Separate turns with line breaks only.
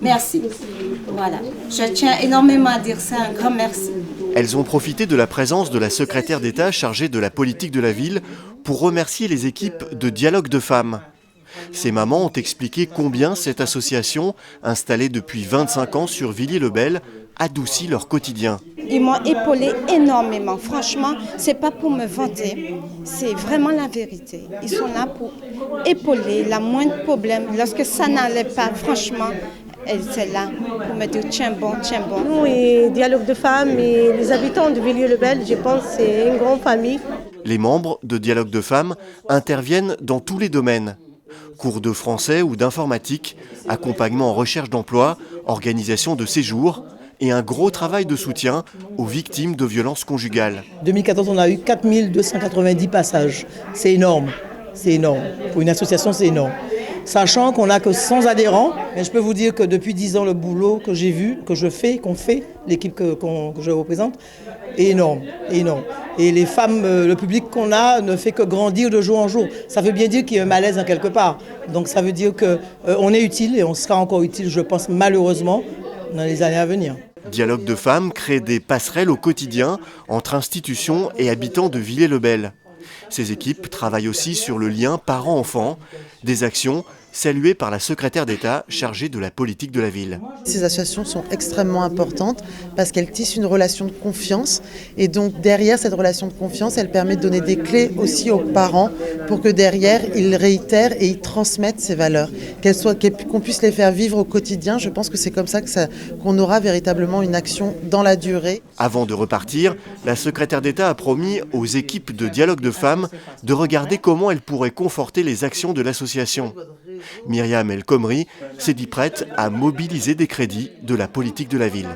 Merci. Voilà. Je tiens énormément à dire ça, un grand merci.
Elles ont profité de la présence de la secrétaire d'État chargée de la politique de la ville pour remercier les équipes de Dialogue de femmes. Ces mamans ont expliqué combien cette association, installée depuis 25 ans sur Villiers-le-Bel, adoucit leur quotidien.
Ils m'ont épaulé énormément. Franchement, c'est pas pour me vanter, c'est vraiment la vérité. Ils sont là pour épauler la moindre problème. Lorsque ça n'allait pas, franchement, elles étaient là pour me dire tiens bon, tiens bon.
Nous et Dialogue de femmes et les habitants de Villiers-le-Bel, je pense que c'est une grande famille.
Les membres de Dialogue de femmes interviennent dans tous les domaines. Cours de français ou d'informatique, accompagnement en recherche d'emploi, organisation de séjours et un gros travail de soutien aux victimes de violences conjugales.
En 2014, on a eu 4290 passages. C'est énorme, c'est énorme. Pour une association, c'est énorme. Sachant qu'on n'a que 100 adhérents, mais je peux vous dire que depuis 10 ans, le boulot que j'ai vu, que je fais, qu'on fait, l'équipe que je représente, est énorme, énorme. Et les femmes, le public qu'on a ne fait que grandir de jour en jour. Ça veut bien dire qu'il y a un malaise en quelque part. Donc ça veut dire qu'on est utile et on sera encore utile, je pense, malheureusement, dans les années à venir.
Dialogue de femmes crée des passerelles au quotidien entre institutions et habitants de Villiers-le-Bel. Ces équipes travaillent aussi sur le lien parents-enfants, des actions saluées par la secrétaire d'État chargée de la politique de la ville.
Ces associations sont extrêmement importantes parce qu'elles tissent une relation de confiance et donc derrière cette relation de confiance, elle permet de donner des clés aussi aux parents pour que derrière, ils réitèrent et ils transmettent ces valeurs, qu'on puisse les faire vivre au quotidien. Je pense que c'est comme ça qu'on aura véritablement une action dans la durée.
Avant de repartir, la secrétaire d'État a promis aux équipes de Dialogue de femmes de regarder comment elles pourraient conforter les actions de l'association. Myriam El Khomri s'est dit prête à mobiliser des crédits de la politique de la ville.